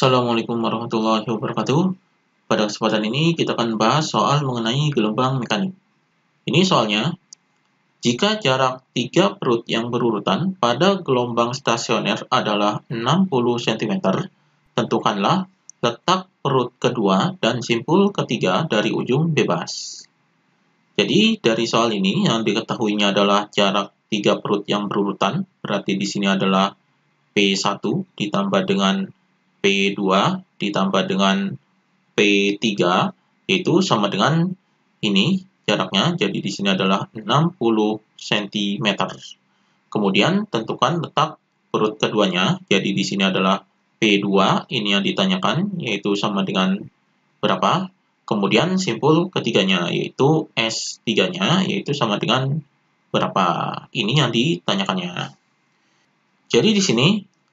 Assalamualaikum warahmatullahi wabarakatuh. Pada kesempatan ini kita akan bahas soal mengenai gelombang mekanik. Ini soalnya, jika jarak 3 perut yang berurutan pada gelombang stasioner adalah 60 cm, tentukanlah letak perut kedua dan simpul ketiga dari ujung bebas. Jadi dari soal ini yang diketahuinya adalah jarak 3 perut yang berurutan, berarti di sini adalah P1 ditambah dengan P2 ditambah dengan P3, yaitu sama dengan ini jaraknya, jadi di sini adalah 60 cm. Kemudian tentukan letak perut keduanya, jadi di sini adalah P2, ini yang ditanyakan, yaitu sama dengan berapa. Kemudian simpul ketiganya, yaitu S3-nya, yaitu sama dengan berapa. Ini yang ditanyakannya. Jadi di sini,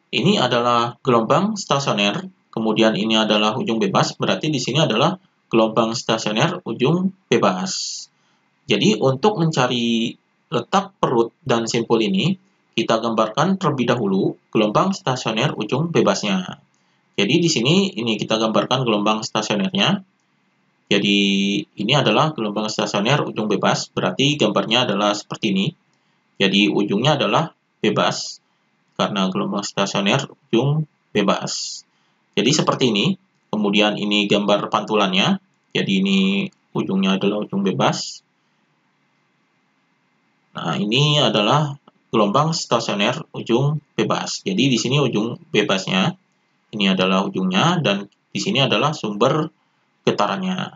ini adalah gelombang stasioner, kemudian ini adalah ujung bebas, berarti di sini adalah gelombang stasioner ujung bebas. Jadi untuk mencari letak perut dan simpul ini, kita gambarkan terlebih dahulu gelombang stasioner ujung bebasnya. Jadi di sini ini kita gambarkan gelombang stasionernya. Jadi ini adalah gelombang stasioner ujung bebas, berarti gambarnya adalah seperti ini. Jadi ujungnya adalah bebas, karena gelombang stasioner ujung bebas. Jadi seperti ini. Kemudian ini gambar pantulannya. Jadi ini ujungnya adalah ujung bebas. Nah, ini adalah gelombang stasioner ujung bebas. Jadi di sini ujung bebasnya. Ini adalah ujungnya dan di sini adalah sumber getarannya.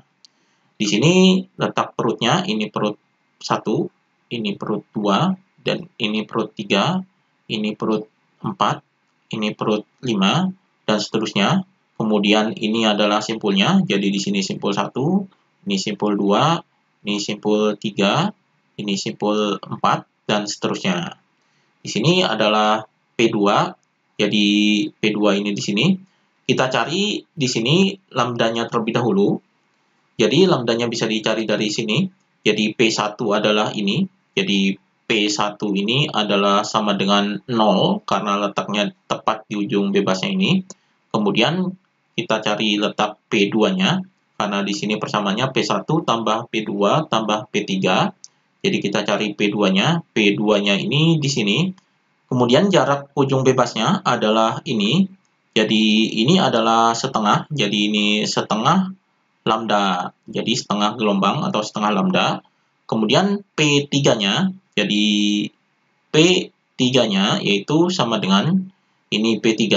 Di sini letak perutnya, ini perut 1, ini perut 2, dan ini perut 3, ini perut 4, ini perut 5, dan seterusnya. Kemudian ini adalah simpulnya, jadi di sini simpul 1, ini simpul 2, ini simpul 3, ini simpul 4, dan seterusnya. Di sini adalah P2, jadi P2 ini di sini. Kita cari di sini lambdanya terlebih dahulu. Jadi lambdanya bisa dicari dari sini. Jadi P1 adalah ini. Jadi P1 ini adalah sama dengan 0 karena letaknya tepat di ujung bebasnya ini. Kemudian kita cari letak P2-nya karena di sini persamaannya P1 tambah P2 tambah P3. Jadi kita cari P2-nya. P2-nya ini di sini. Kemudian jarak ujung bebasnya adalah ini. Jadi ini adalah setengah. Jadi ini setengah lambda. Jadi setengah gelombang atau setengah lambda. Kemudian P3-nya, jadi P3-nya yaitu sama dengan ini P3.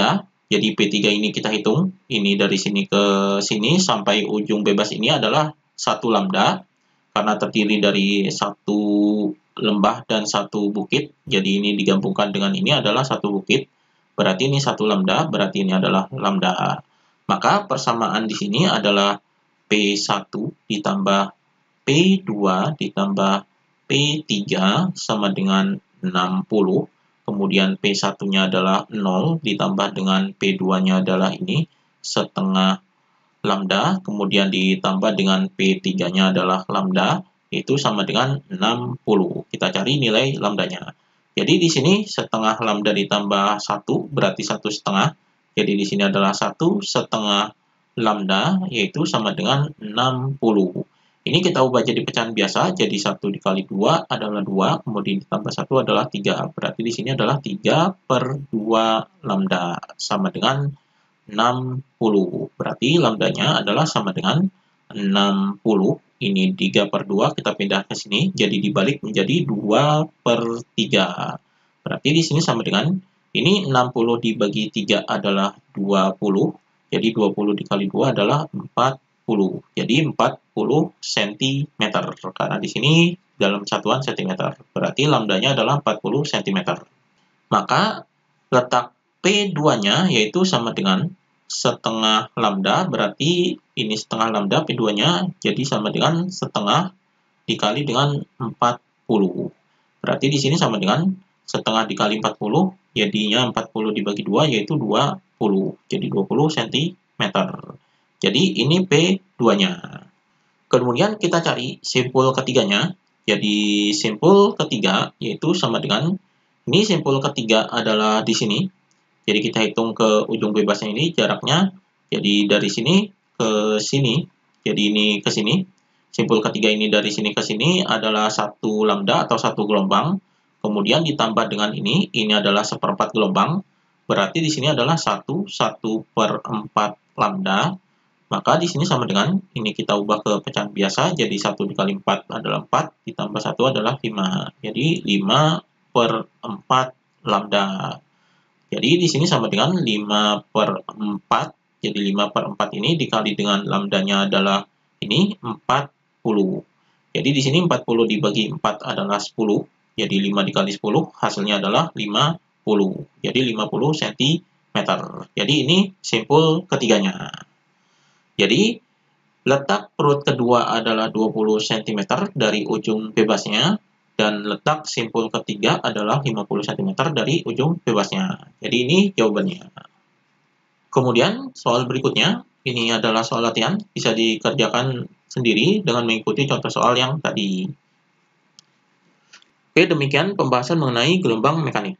Jadi P3 ini kita hitung. Ini dari sini ke sini sampai ujung bebas ini adalah 1 lambda. Karena terdiri dari 1 lembah dan 1 bukit. Jadi ini digabungkan dengan ini adalah 1 bukit. Berarti ini 1 lambda, berarti ini adalah lambda. Maka persamaan di sini adalah P1 ditambah P2 ditambah P3 sama dengan 60. Kemudian P1-nya adalah 0 ditambah dengan P2-nya adalah ini setengah lambda. Kemudian ditambah dengan P3-nya adalah lambda, itu sama dengan 60. Kita cari nilai lambdanya. Jadi di sini setengah lambda ditambah 1 berarti 1 setengah. Jadi di sini adalah 1 setengah lambda, yaitu sama dengan 60. Ini kita ubah jadi pecahan biasa, jadi 1 dikali 2 adalah 2, kemudian ditambah 1 adalah 3. Berarti di sini adalah 3/2 lambda, sama dengan 60. Berarti lambdanya adalah sama dengan 60. Ini 3/2, kita pindah ke sini, jadi dibalik menjadi 2/3. Berarti di sini sama dengan, ini 60 dibagi 3 adalah 20. Jadi 20 dikali 2 adalah 40. Jadi 40 cm. Karena di sini dalam satuan cm. Berarti lambdanya adalah 40 cm. Maka letak P2-nya yaitu sama dengan setengah lambda. Berarti ini setengah lambda P2-nya. Jadi sama dengan setengah dikali dengan 40. Berarti di sini sama dengan setengah dikali 40. Jadinya 40 dibagi 2 yaitu 20. Jadi 20 cm. Jadi ini P2-nya. Kemudian kita cari simpul ketiganya. Jadi simpul ketiga yaitu sama dengan, ini simpul ketiga adalah di sini. Jadi kita hitung ke ujung bebasnya ini jaraknya Jadi dari sini ke sini, jadi ini ke sini. Simpul ketiga ini dari sini ke sini adalah 1 lambda atau 1 gelombang. Kemudian ditambah dengan ini adalah 1/4 gelombang. Berarti di sini adalah 1/4 lambda. Maka di sini sama dengan, ini kita ubah ke pecahan biasa, jadi 1 dikali 4 adalah 4, ditambah 1 adalah 5. Jadi 5/4 lambda. Jadi di sini sama dengan 5/4, jadi 5/4 ini dikali dengan lambdanya adalah ini, 40. Jadi di sini 40 dibagi 4 adalah 10, jadi 5 dikali 10, hasilnya adalah 50. Jadi 50 cm. Jadi ini simpul ketiganya. Jadi, letak perut kedua adalah 20 cm dari ujung bebasnya, dan letak simpul ketiga adalah 50 cm dari ujung bebasnya. Jadi ini jawabannya. Kemudian, soal berikutnya, ini adalah soal latihan, bisa dikerjakan sendiri dengan mengikuti contoh soal yang tadi. Oke, demikian pembahasan mengenai gelombang mekanik.